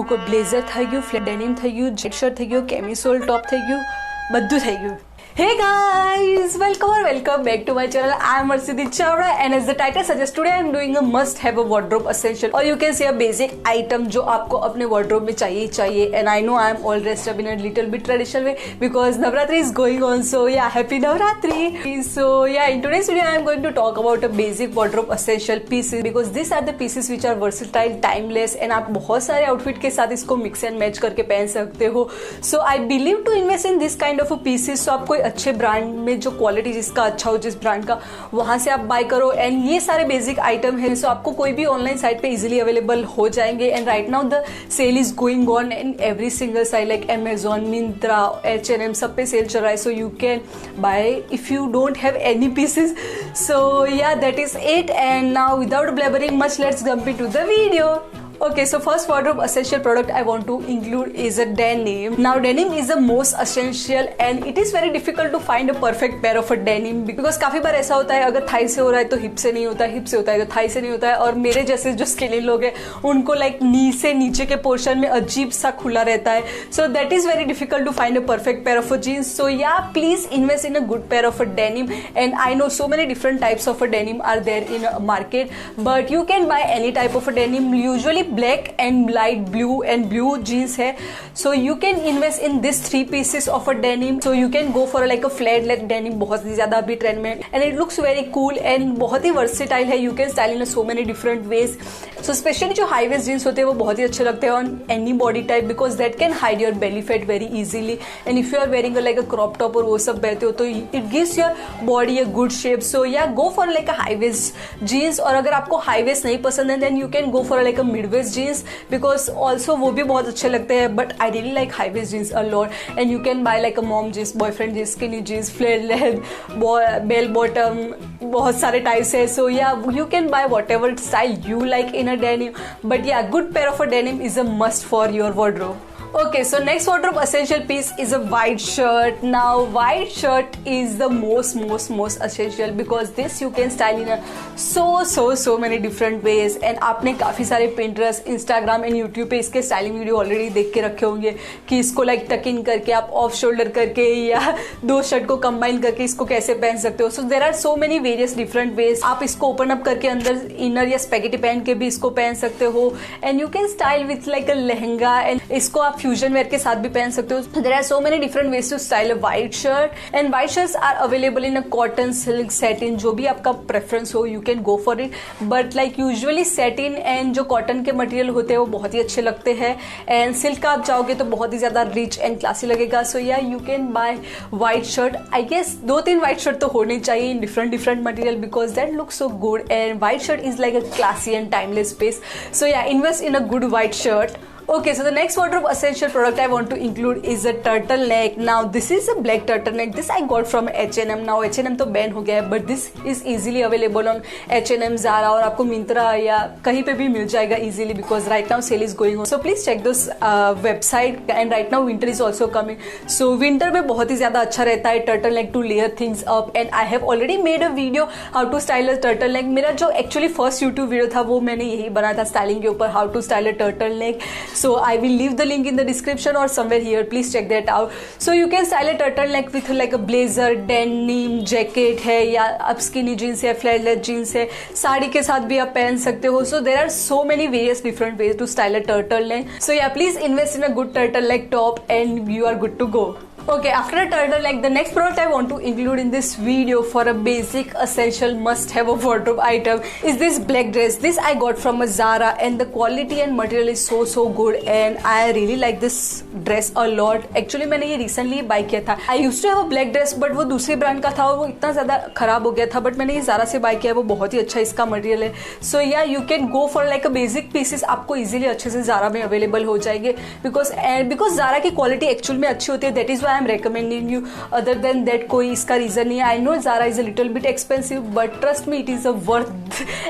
Blazer થઈ ગયું, flat denim થઈ ગયું, જેટ શર્ટ થઈ ગયું, કેમિસોલ ટોપ થઈ ગયું, બધું થઈ ગયું. Hey guys, welcome back to my channel. I am Arsidhi Chawda and as the title suggests, today I am doing a must have a wardrobe essential or you can say a basic item जो आपको अपने wardrobe में चाहिए. And I know I am all dressed up in a little bit traditional way because Navratri is going on, so yeah, happy Navratri. So yeah, in today's video I am going to talk about a basic wardrobe essential pieces because these are the pieces which are versatile, timeless and आप बहुत सारे outfit के साथ इसको mix and match करके पहन सकते हो. So I believe to invest in this kind of a pieces. So आप कोई अच्छे ब्रांड में जो क्वालिटी जिसका अच्छा हो, जिस ब्रांड का, वहां से आप बाय करो. एंड ये सारे बेसिक आइटम है, सो आपको कोई भी ऑनलाइन साइट पे इजीली अवेलेबल हो जाएंगे. And right now the sale is going on in every single site like Amazon, Myntra, H&M, सब पे सेल चल रहा है. So you can buy if you don't have any pieces. So yeah that is it. And now without blabbering much, let's jump into the video. Okay, so first wardrobe essential product I want to include is a denim. Now denim is the most essential and it is very difficult to find a perfect pair of a denim because काफी बार ऐसा होता है अगर Thai से हो रहा है तो हिप से नहीं होता है, हिप से होता है तो थाई से नहीं होता है. और मेरे जैसे जो स्किनी लोग हैं उनको लाइक नी से नीचे के पोर्शन में अजीब सा खुला रहता है. So that is very difficult to find a perfect pair of a jeans. So yeah please invest in a good pair of a denim and I know so many different types of a denim are there in a market but you can buy any type of a denim. Usually black and light blue and blue jeans है, so you can invest in this 3 pieces of a denim. So you can go for like a flat leg denim, बहुत ही ज्यादा अभी trend में, and it looks very cool and बहुत ही versatile है. You can style in so many different ways. So especially जो high waist jeans होते हैं वो बहुत ही अच्छे लगते हैं on any body type because that can hide your belly fat very easily. And if you are wearing like a crop top और वो सब पहनते हो तो it gives your body a good shape. So yeah, go for like a high waist jeans. और अगर आपको high waist नहीं पसंद है then you can go for like a mid waist jeans because also वो भी बहुत अच्छे लगते हैं. But I really like high waist jeans a lot and you can buy like a mom jeans, boyfriend jeans, skinny jeans, flare leg, bell bottom, बहुत सारे types है. So yeah, you can buy whatever style you like in a denim. But yeah, good pair of a denim is a must for your wardrobe. Okay, so next wardrobe essential piece is a white shirt. Now white shirt is the most essential because this you can style in a so many different ways. And आपने काफी सारे Pinterest, Instagram and YouTube पे इसके styling video already देख के रखे होंगे कि इसको लाइक टक इन करके आप ऑफ शोल्डर करके या 2 शर्ट को कंबाइन करके इसको कैसे पहन सकते हो. So there are so many various different ways. आप इसको ओपन अप करके अंदर इनर या स्पेगेटी पहन के भी इसको पहन सकते हो. And you can style with like a lehenga and इसको आप फ्यूजन वेयर के साथ भी पहन सकते हो. There are so many different ways to style a white shirt. And white shirts are available in a cotton, silk, satin, जो भी आपका प्रेफरेंस हो you can go for it. But like usually satin and जो cotton के material होते हैं वो बहुत ही अच्छे लगते हैं. एंड सिल्क का आप जाओगे तो बहुत ही ज्यादा रिच एंड क्लासी लगेगा. So yeah you can buy white shirt. I guess 2-3 white shirt तो होनी चाहिए in different material because that look so good and white shirt is like a classy and timeless piece. So yeah invest in a good white shirt. Okay, so the next wardrobe essential product I want to include is a turtleneck. Now this is a black turtleneck. This I got from H&M. Now H&M तो ban हो गया है but this is easily available on H&M, Zara और आपको Myntra या कहीं पे भी मिल जाएगा easily because right now sale is going on. So please check this website and right now winter is also coming. So winter में बहुत ही ज़्यादा अच्छा रहता है turtleneck to layer things up and I have already made a video how to style a turtleneck. मेरा जो actually first YouTube video था वो मैंने यही बनाया था स्टाइलिंग के ऊपर how to style a turtleneck. So I will leave the link in the description or somewhere here. Please check that out. So you can style a turtleneck with like a blazer, denim, jacket है या अब skinny jeans है, flat jeans है, साड़ी के साथ भी आप पहन सकते हो. So there are so many various different ways to style a turtleneck. So yeah, please invest in a good turtleneck top and you are good to go. Okay, after a turtleneck, the next product I want to include in this video for a basic essential must have a wardrobe item is this black dress. This I got from a Zara and the quality and material is so good and I really like this dress a lot. Actually मैंने ये recently buy किया था. I used to have a black dress but वो दूसरी brand का था और वो इतना ज़्यादा खराब हो गया था but मैंने ये Zara से buy किया है. वो बहुत ही अच्छा इसका मटेरियल है. So yeah, you can go for like a basic pieces. आपको easily अच्छे से Zara में available हो जाएंगे because Zara की quality actually में अच्छी होती है. That is why I am recommending you. Other than that कोई इसका रीजन नहीं है. I know Zara is a little bit expensive but trust me it is a worth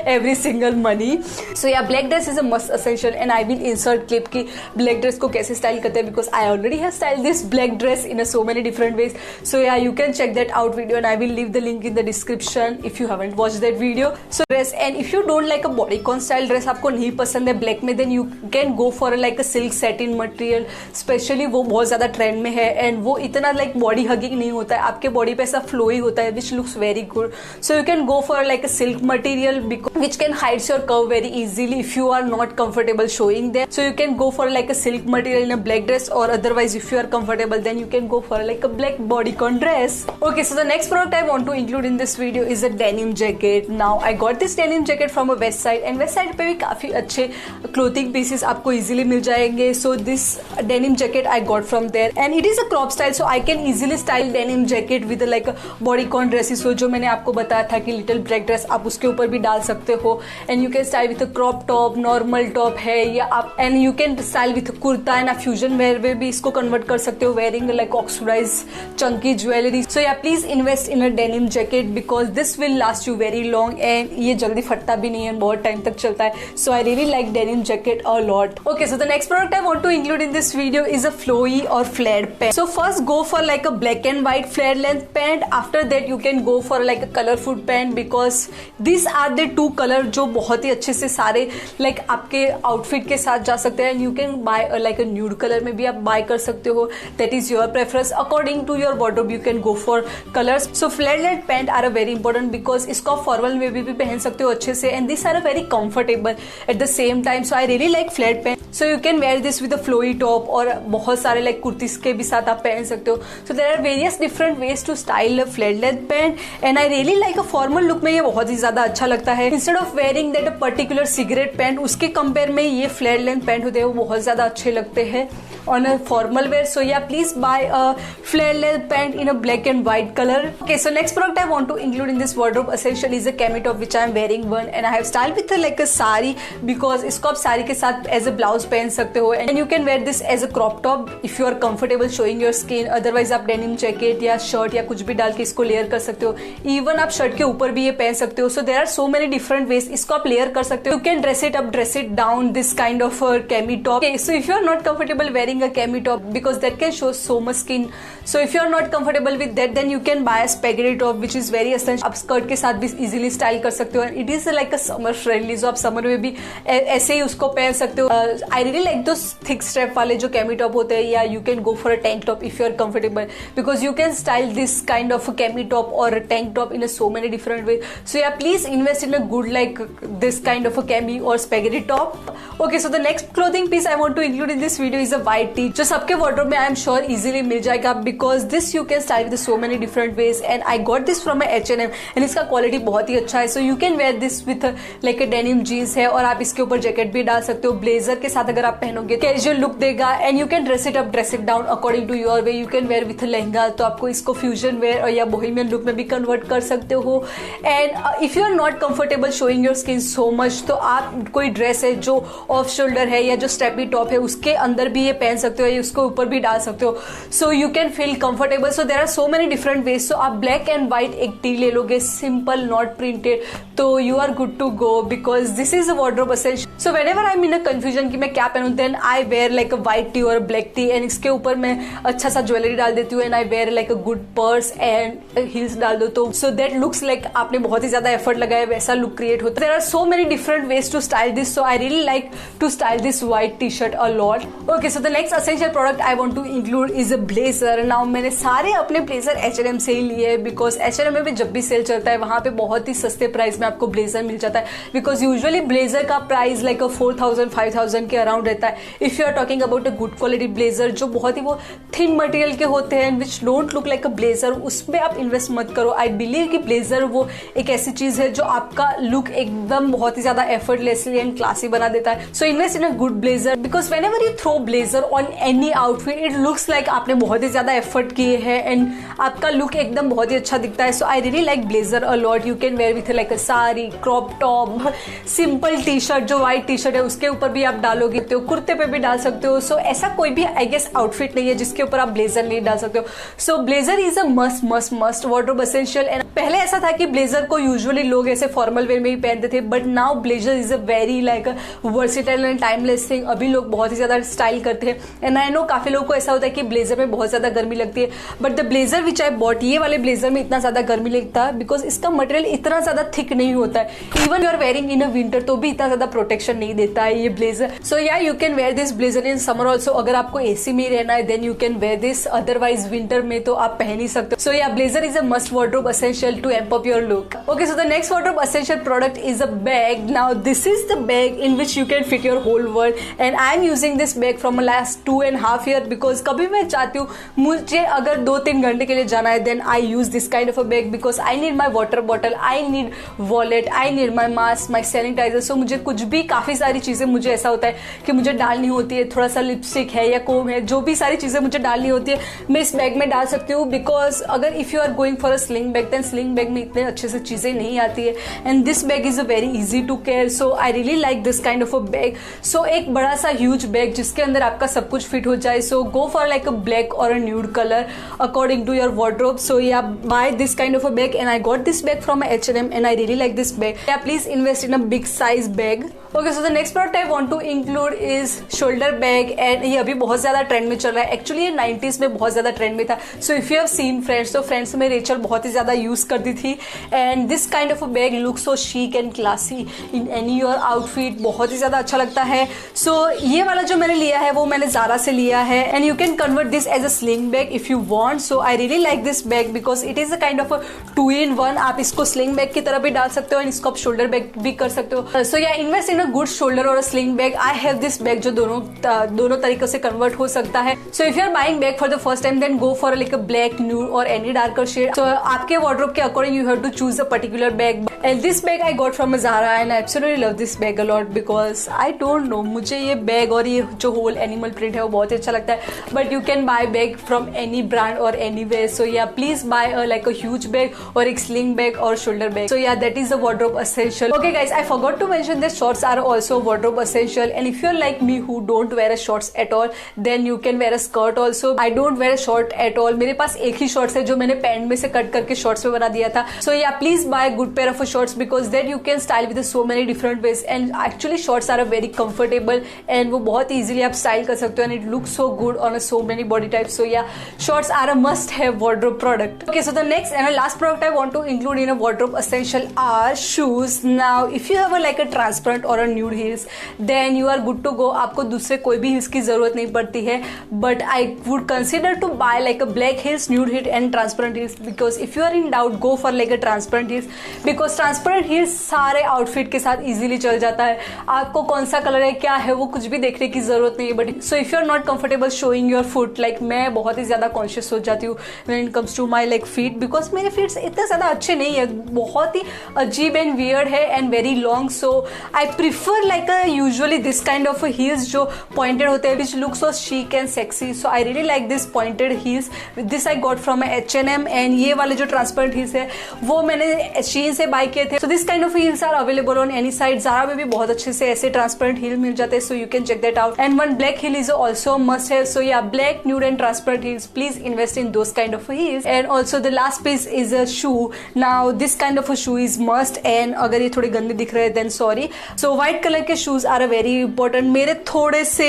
every single money. So yeah, black dress is a must essential and I will insert clip की black dress को कैसे style करते हैं because I already have styled this black dress in so many different ways. So yeah, you can check that out video and I will leave the link in the description if you haven't watched that video. So dress, and if you don't like a bodycon style dress, आपको नहीं पसंद है black में, then you can go for like a silk satin material. Specially वो बहुत ज़्यादा trend में है and वो इतना like body hugging नहीं होता है, आपके body पे ऐसा flowy होता है which looks very good. So you can go for like a silk material because which can hide your curve very easily if you are not comfortable showing them. So you can go for like a silk material in a black dress, or otherwise if you are comfortable then you can go for like a black bodycon dress. Okay, so the next product I want to include in this video is a denim jacket. Now I got this denim jacket from a website and website पे भी काफी अच्छे clothing pieces आपको easily मिल जाएंगे. So this denim jacket I got from there and it is a crop style, so I can easily style denim jacket with like a bodycon dresses. So जो मैंने आपको बताया था कि little black dress आप उसके ऊपर भी डाल सकते हो and you can style with a crop top, normal top है या आप, and you can style with kurta and fusion wear में भी इसको convert कर सकते हो wearing like oxidized chunky jewelry. So yeah, please invest in a denim jacket because this will last you very long and ये जल्दी फटता भी नहीं है, बहुत टाइम तक चलता है. So I really like denim jacket a lot. Okay, so the next product I want to include in this video is a flowy or flared pant. So first go for like a black and white flared length pant. After that you can go for like a colorful pant because these are the two color जो बहुत ही अच्छे से सारे like आपके outfit के साथ जा सकते हैं. And you can buy like a nude color में भी आप buy कर सकते हो. That is your preference. According to your wardrobe you can go for colors. So flared length pant are very important because इसको आप formal में भी पहन सकते हो अच्छे से and these are very comfortable at the same time. So I really like flared pant. So you can wear this with a flowy top और बहुत सारे like कुर्तीस के भी साथ आप पहन सकते हो. So there are various different ways to style a flared length pant and I really like a formal look में ये बहुत ही ज़्यादा अच्छा लगता है. Instead of wearing that a particular cigarette pant, उसके compare में ये flared length pant होते हैं वो बहुत ज़्यादा अच्छे लगते हैं on a formal wear. So yeah, please buy a flared length pant in a black and white color. Okay, so next product I want to include in this wardrobe essential is a cami top which I am wearing one and I have styled with like a sari because इसको आप साड़ी के साथ as a blouse पहन सकते हो and you can wear this as a crop top if you are comfortable showing your skin. Otherwise आप denim jacket या shirt या कुछ भी डाल के इसको layer कर सकते हो. Even आप shirt के ऊपर भी ये पहन सकते हो. So there are so many different ways इसको आप layer कर सकते हो. You can dress it up, dress it down, this kind of a cami top. Okay, so if you are not comfortable wearing a cami top because that can show so much skin, so if you are not comfortable with that then you can buy a spaghetti top which is very essential. आप skirt के साथ भी easily style कर सकते हो and it is like a summer friendly, so आप summer में भी ऐसे ही उसको पहन सकते हो. I really like those thick strap वाले जो cami top होते हैं या you can go for a tank top if you are comfortable because you can style this kind of a cami top or a tank top in a so many different ways. So yeah, please invest in a good like this kind of a cami or spaghetti top. Okay, so the next clothing piece I want to include in this video is a white tee जो सबके wardrobe में I am sure easily मिल जाएगा because this you can style with so many different ways and I got this from a H&M and इसका quality बहुत ही अच्छा है. So you can wear this with like a denim jeans है और आप इसके ऊपर जैकेट भी डाल सकते हो. ब्लेजर के साथ अगर आप पहनोगे कैजुअल लुक देगा and you can dress it up, dress it down according to your way. You can wear with a lehenga तो आपको इसको फ्यूजन वेयर और या बोहेमियन लुक में भी कन्वर्ट कर सकते हो. And if you are not comfortable showing your skin so much तो आप कोई ड्रेस है जो ऑफ शोल्डर है या जो स्टेपी टॉप है उसके अंदर भी ये पहन सकते हो या उसके ऊपर भी डाल सकते हो. So you can feel comfortable. So there are so many different ways. So आप ब्लैक एंड व्हाइट एक टी ले लोगे सिंपल नॉट प्रिंटेड तो you are good to go because this is a wardrobe essential. So whenever I am in a confusion कि मैं क्या पहनूं then I wear like a white tee और black tee and इसके ऊपर मैं अच्छा सा ज्वेलरी डाल देती हूँ and I wear like a good purse and heels डाल दो तो सो दैट लुक्स लाइक आपने बहुत ही ज्यादा एफर्ट लगाया वैसा लुक क्रिएट होता है. There are so many different ways to style this. So I really like to style this white T shirt a lot. Okay, so the next essential product I want to include is a blazer. Now मैंने सारे अपने blazer H&M से ही लिए because H&M में भी जब भी cell चलता है वहां पे बहुत ही सस्ते प्राइस में आपको ब्लेजर मिल जाता है बिकॉज यूजुअली ब्लेजर का प्राइस लाइक 4,000-5,000 के अराउंड रहता है. If you are talking about a good quality blazer जो बहुत ही वो थिन मटेरियल के होते हैं which don't look like a blazer उसमें आप इन्वेस्ट मत करो. आई बिलीव कि ब्लेजर वो एक ऐसी चीज है जो आपका लुक एकदम बहुत ही ज्यादा एफर्टलेसली एंड क्लासी बना देता है. So invest in a good blazer because whenever you throw blazer on any outfit it looks like आपने बहुत ही ज्यादा एफर्ट किए हैं एंड आपका लुक एकदम बहुत ही अच्छा दिखता है. So I really like blazer a lot. You can wear with like a sari, crop top, simple T shirt जो व्हाइट टी शर्ट है उसके ऊपर भी आप डालोगे तो कुर्ते पे भी डाल सकते हो. सो ऐसा कोई भी आई गेस आउटफिट नहीं है जिसके ऊपर आप ब्लेजर नहीं डाल सकते हो. So blazer is a must wardrobe essential and पहले ऐसा था कि ब्लेजर को यूजुअली लोग ऐसे फॉर्मल वेयर में ही पहनते थे, but now blazer is a very like versatile and timeless thing. अभी लोग बहुत ही ज्यादा स्टाइल करते हैं एंड आई नो काफी लोगों को ऐसा होता है कि ब्लेजर में बहुत ज्यादा गर्मी लगती है, but the blazer which I bought, ये वाले ब्लेजर में इतना ज्यादा गर्मी लगता है बिकॉज इसका मटेरियल इतना ज्यादा थिक नहीं होता है। Even you are wearing in a winter तो भी इतना ज्यादा प्रोटेक्शन नहीं देता है ये blazer. So yeah you can wear this blazer in summer also. अगर आपको एसी में रहना है then you can wear this, otherwise winter में तो आप पहन ही सकते हो। So yeah blazer is a must wardrobe essential to amp up your look. Okay, so the next wardrobe essential product is a bag. Now this is the bag in which you can fit your whole world and I am using this bag from last 2.5 years because कभी मैं चाहती हूँ मुझे अगर 2-3 घंटे के लिए जाना है then I use this kind of a bag because I need my water bottle, I need wallet, I need my mask, my sanitizer. So मुझे कुछ भी काफी सारी चीजें मुझे ऐसा होता है कि मुझे डालनी होती है, थोड़ा सा लिपस्टिक है या कोम है, जो भी सारी चीजें मुझे डालनी होती है मैं इस बैग में डाल सकती हूँ। बिकॉज अगर if you are going for sling bag then sling bag में इतने अच्छे से चीजें नहीं आती है and this bag is a very easy to care. So I really like this kind of a bag. So एक बड़ा सा ह्यूज बैग जिसके अंदर आपका सब कुछ फिट हो जाए। So go for like a black और a nude colour according to your wardrobe. So yeah buy this kind of a bag and I got this bag from H&M and I really like this bag. Yeah, please invest in a big size bag. Okay, so the next product I want to include is shoulder bag and ये अभी बहुत ज्यादा trend में चल रहा है। Actually ये 90s में बहुत ज्यादा ट्रेंड में था। सो if you have seen friends, तो फ्रेंड्स में रेचल बहुत ही ज्यादा यूज करती थी and this kind of a bag look so chic and classy in any your outfit, बहुत ही ज्यादा अच्छा लगता है। सो ये वाला जो मैंने लिया है वो मैंने ज़ारा से लिया है and you can convert this as a sling bag if you want. So I really like this bag because it is a kind of a 2-in-1। आप इसको स्लिंग बैग की तरह भी डाल सकते हो एंड इसको आप शोल्डर बैग भी कर सकते हो। So yeah invest in a good shoulder और sling bag. I have this bag जो दोनों तरीकों से कन्वर्ट हो सकता है। So if you are buying bag for the first time then go for like a black, nude और any darker shade. So आपके वार्डरोब के according you have to choose a particular bag and this bag I got from Zara and I absolutely love this bag a lot because I don't know, मुझे ये bag और ये जो whole animal print है वो बहुत अच्छा लगता है। But you can buy bag from any brand और any way. So yeah please buy like a huge bag और एक स्लिंग बैग और shoulder bag. So yeah that is the wardrobe essential. Okay guys, I forgot to mention that shorts are also wardrobe essential and if you're like me who don't wear a shorts at all then you can wear a skirt also. I don't wear a short at all. मेरे पास एक ही shorts है जो मैंने pant में से cut करके shorts में बना दिया था। So yeah, please buy a good pair of shorts because that you can style with so many different ways and actually shorts are very comfortable and वो बहुत easily आप style कर सकते हो and it looks so good on so many body types. So yeah, shorts are a must have wardrobe product. Okay, so the next and the last product I want to include in a wardrobe essential are shoes. Now if you have like a transparent or a nude heels then you are good to go. आपको दूसरे कोई भी heels की जरूरत नहीं पड़ती है but I would consider to buy like a black heels, nude heel and transparent heels because if you are in doubt go for like a transparent heels because transparent heels सारे outfit के साथ easily चल जाता है। आपको कौन सा colour है क्या है वो कुछ भी देखने की जरूरत नहीं है। But so if you are not comfortable showing your foot, like मैं बहुत ही ज्यादा conscious हो जाती हूँ when it comes to my like feet because मेरे feet इतने ज्यादा अच्छे नहीं है, बहुत ही अजीब एंड वियर्ड है and very long. So I prefer like usually this kind of heels जो पॉइंटेड होते हैं which look so chic and sexy. So I really like this pointed heels. This I got from H&M and ये वाले जो transparent heels है वो मैंने Shein से बाय किए थे। So this kind of heels are available on any site. Zara में भी बहुत अच्छे से ऐसे ट्रांसपेरेंट हील मिल जाते हैं so you can check that out and one black heel is also must है। So yeah black, nude and transparent heels, please invest in those kind of heels. And also the last piece is a shoe. Now this kind of a shoe is must and अगर ये थोड़े गंदे दिख रहे हैं then sorry. So white colour के shoes are a very important. मेरे थोड़े से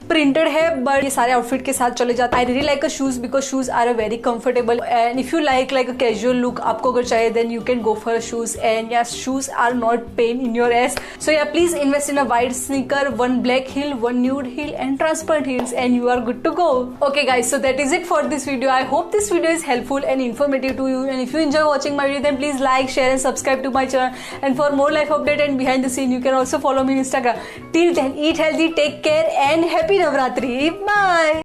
प्रिंटेड है बट ये सारे आउटफिट के साथ चले जाते हैं। I really like a shoes because shoes are a very comfortable and if you like a casual look आपको अगर चाहिए then you can go for a shoes and yeah shoes are not pain in your ass. So yeah please invest in a white sneaker, one black heel, one nude heel and transparent heels and you are good to go. Okay guys, so that is it for this video. I hope this video is helpful and informative to you and if you enjoy watching my video then please like, share and subscribe to my channel and for more life update and behind the scene you can also follow me on Instagram. Till then eat healthy, take care and happy Navratri. Bye.